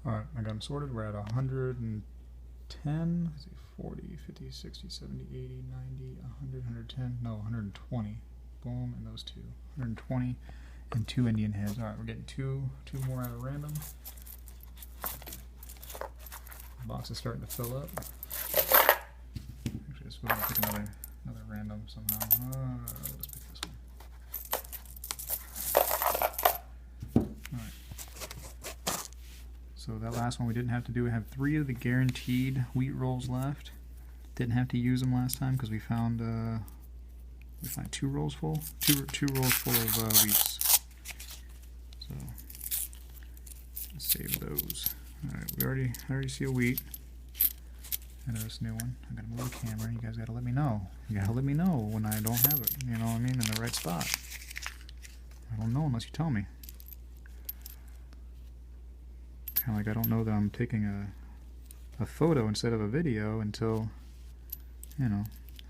Alright, I got them sorted. We're at 110. Let's see, 40, 50, 60, 70, 80, 90, 100, 110. No, 120. Boom, and those two. 120 and 2 Indian heads. Alright, we're getting two more out of random. The box is starting to fill up. Actually, let's go ahead and pick another random somehow. Let's pick this one. Alright. So that last one we didn't have to do. We have 3 of the guaranteed wheat rolls left. Didn't have to use them last time because we found 2 rolls full. Two rolls full of wheats. So let's save those. Alright, I already see a wheat. And this new one. I gotta move the camera. You guys gotta let me know. You gotta let me know when I don't have it. You know what I mean? In the right spot. I don't know unless you tell me. Kind of like I don't know that I'm taking a photo instead of a video until, you know,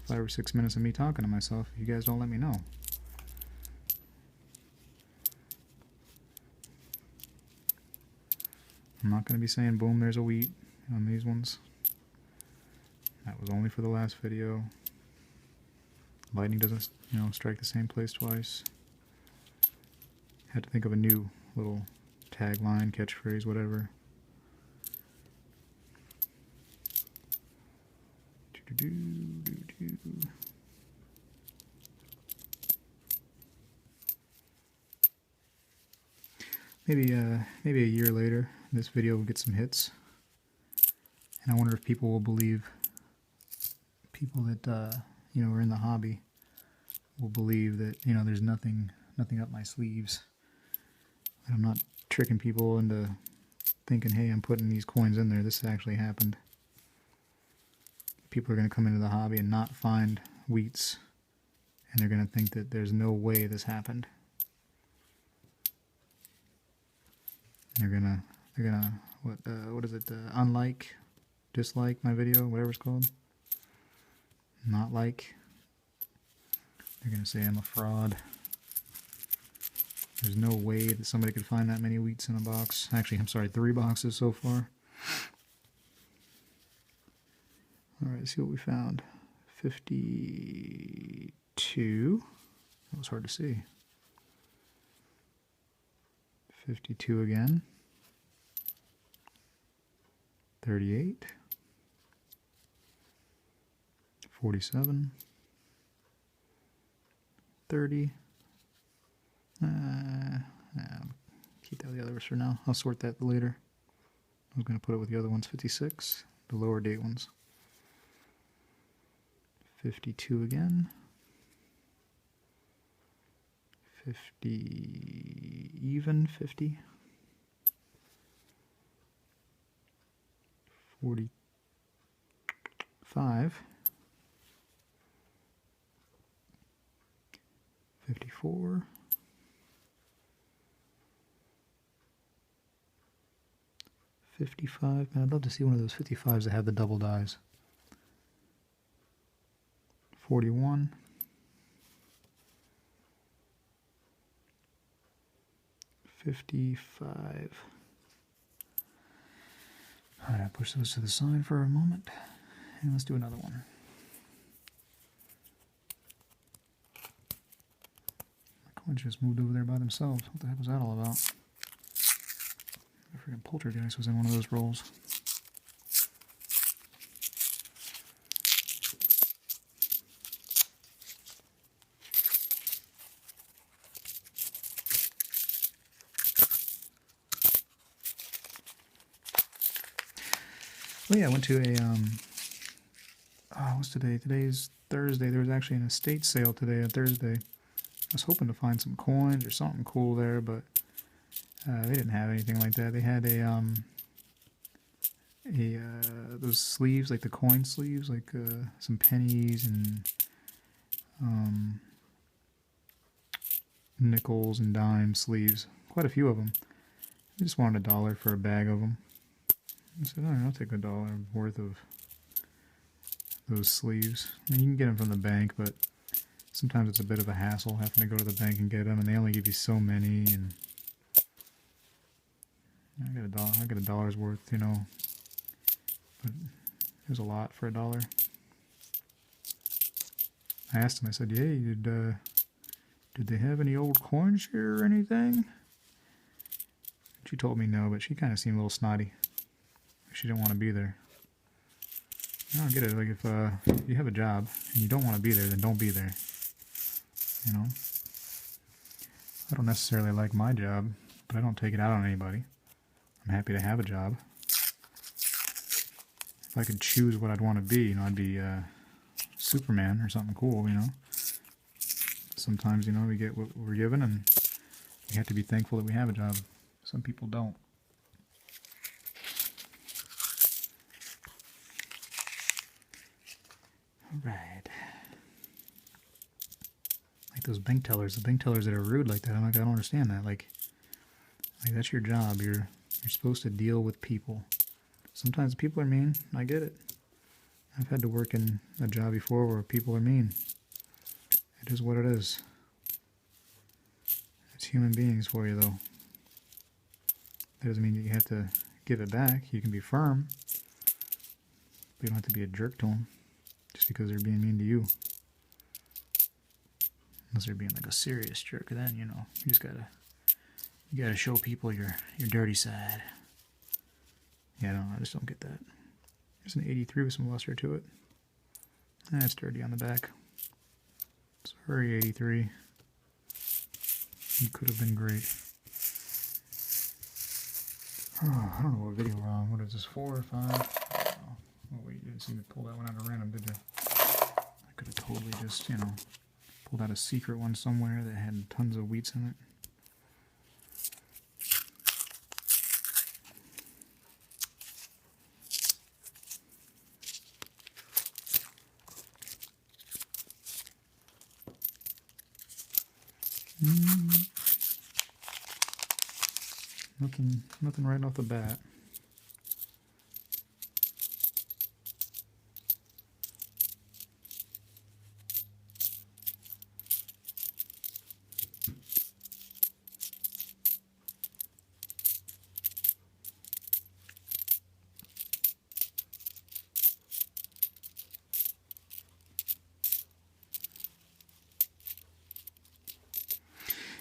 5 or 6 minutes of me talking to myself. If you guys don't let me know. I'm not going to be saying boom, there's a wheat on these ones. That was only for the last video. Lightning doesn't, you know, strike the same place twice. Had to think of a new little tagline, catchphrase, whatever. Maybe a year later, this video will get some hits, and I wonder if people will believe. People that you know, are in the hobby will believe that, you know, there's nothing up my sleeves. I'm not tricking people into thinking, hey, I'm putting these coins in there. This actually happened. People are going to come into the hobby and not find wheats, and they're going to think that there's no way this happened. They're gonna what is it? Unlike, dislike my video, whatever it's called. Not like. They're gonna say I'm a fraud. There's no way that somebody could find that many wheats in a box. Actually, I'm sorry, 3 boxes so far. Alright, let's see what we found. 52. That was hard to see. 52 again. 38. 47. 30. Keep that with the others for now. I'll sort that later. I was going to put it with the other ones. 56. The lower date ones. 52 again. 50, even 50, 45, 54, 55. Man, I'd love to see one of those 55s that have the double dies. 41. 55. Alright, I'll push those to the side for a moment, and let's do another one. My coins just moved over there by themselves. What the heck was that all about? The freaking poltergeist was in one of those rolls. Oh yeah, I went to a, what's today? Today's Thursday. There was actually an estate sale today on Thursday. I was hoping to find some coins or something cool there, but they didn't have anything like that. They had those sleeves, like the coin sleeves, like some pennies and nickels and dime sleeves. Quite a few of them. I just wanted $1 for a bag of them. I said, alright, I'll take $1 worth of those sleeves. I mean, you can get them from the bank, but sometimes it's a bit of a hassle having to go to the bank and get them, and they only give you so many, and I got a dollar's worth, you know. But it was a lot for $1. I asked him, I said, "Hey, did they have any old coins here or anything?" She told me no, but she kind of seemed a little snotty. She didn't want to be there. I don't get it. Like, if you have a job and you don't want to be there, then don't be there. You know? I don't necessarily like my job, but I don't take it out on anybody. I'm happy to have a job. If I could choose what I'd want to be, you know, I'd be Superman or something cool, you know? Sometimes, you know, we get what we're given, and we have to be thankful that we have a job. Some people don't. Alright. Like those bank tellers, the bank tellers that are rude like that, I'm like, I don't understand that. Like that's your job. You're supposed to deal with people. Sometimes people are mean. I get it. I've had to work in a job before where people are mean. It is what it is. It's human beings for you, though. That doesn't mean that you have to give it back. You can be firm, but you don't have to be a jerk to them just because they're being mean to you. Unless they're being like a serious jerk, then you know you just gotta show people your dirty side. Yeah, I just don't get that. There's an 83 with some luster to it. That's dirty on the back. Sorry, 83. You could have been great. Oh, I don't know what video we're on. What is this, 4 or 5? Oh, wait, you didn't see me pull that one out of random, did you? I could have totally just, you know, pulled out a secret one somewhere that had tons of wheats in it. Nothing right off the bat.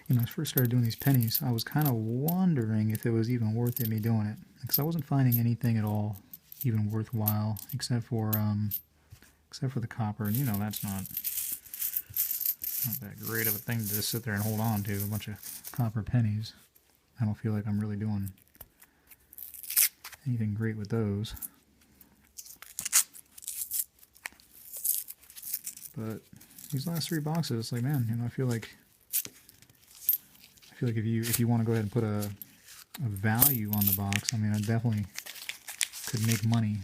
When I first started doing these pennies, I was kind of wondering if it was even worth it me doing it, because I wasn't finding anything at all even worthwhile except for the copper, and you know that's not that great of a thing to just sit there and hold on to, a bunch of copper pennies. I don't feel like I'm really doing anything great with those. But these last 3 boxes, it's like, man, you know, I feel like if you want to go ahead and put a value on the box, I mean, I definitely could make money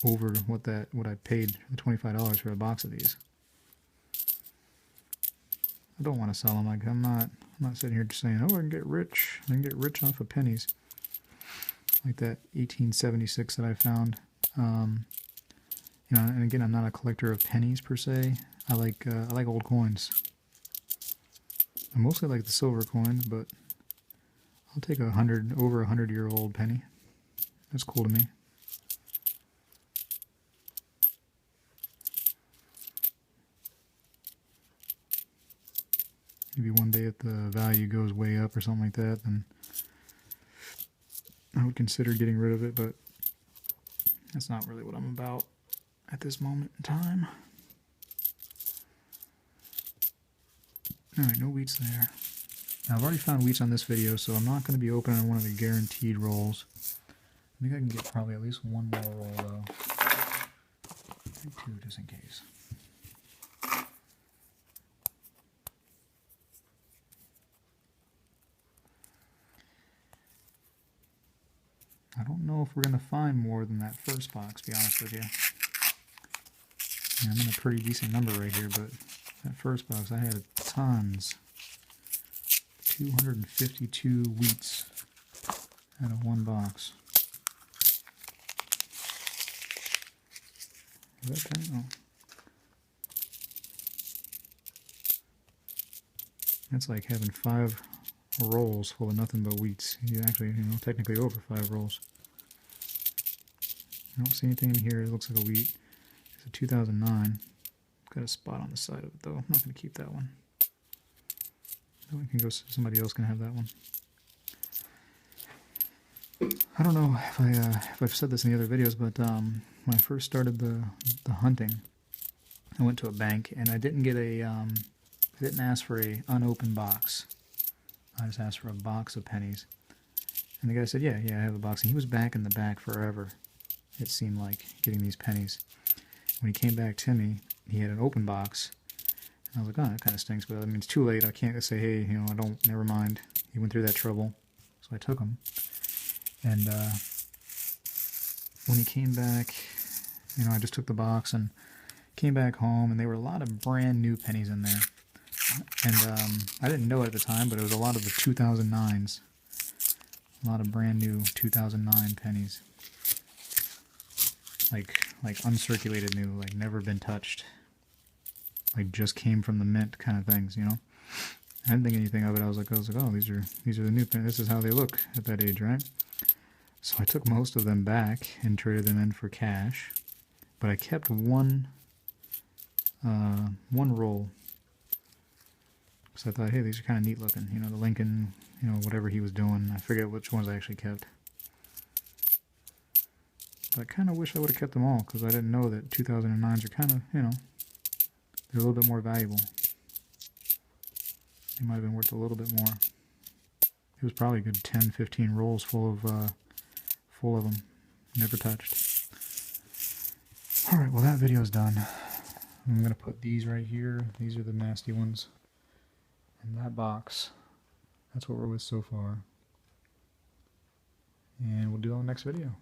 over what I paid the $25 for a box of these. I don't want to sell them. Like, I'm not sitting here just saying, oh, I can get rich. I can get rich off of pennies. Like that 1876 that I found. You know, and again, I'm not a collector of pennies per se. I like old coins. I mostly like the silver coins, but I'll take over 100-year-old penny. That's cool to me. Maybe one day if the value goes way up or something like that, then I would consider getting rid of it, but that's not really what I'm about at this moment in time. Alright, no wheats there. Now, I've already found wheats on this video, so I'm not going to be opening one of the guaranteed rolls. I think I can get probably at least one more roll, though. Maybe 2, just in case. I don't know if we're going to find more than that first box, to be honest with you. Yeah, I'm in a pretty decent number right here, but that first box, I had tons. 252 wheats out of one box. Is that 10? Oh. That's like having five rolls full of nothing but wheats. You actually, technically over 5 rolls. I don't see anything in here. It looks like a wheat. It's a 2009. Got a spot on the side of it though. I'm not going to keep that one. That one can go. Somebody else can have that one. I don't know if I've said this in the other videos, but when I first started the hunting, I went to a bank and I didn't get a I didn't ask for a unopened box. I just asked for a box of pennies, and the guy said, "Yeah, I have a box." And he was back in the back forever. It seemed like getting these pennies. When he came back to me, he had an open box. And I was like, "Oh, that kind of stinks," but I mean, it's too late. I can't say, "Hey, I don't." Never mind. He went through that trouble, so I took them. And when he came back, I just took the box and came back home, and there were a lot of brand new pennies in there. And I didn't know it at the time, but it was a lot of the 2009s. A lot of brand new 2009 pennies. Like uncirculated new, like never been touched. Like just came from the mint kind of things, I didn't think anything of it. I was like, oh, these are the new pennies. This is how they look at that age, right? So I took most of them back and traded them in for cash, but I kept one roll. So I thought, hey, these are kind of neat looking. The Lincoln, whatever he was doing. I forget which ones I actually kept. But I kind of wish I would have kept them all, because I didn't know that 2009s are kind of, they're a little bit more valuable. They might have been worth a little bit more. It was probably a good 10, 15 rolls full of them. Never touched. Alright, well that video's done. I'm going to put these right here. These are the nasty ones. In that box. That's what we're with so far. And we'll do it on the next video.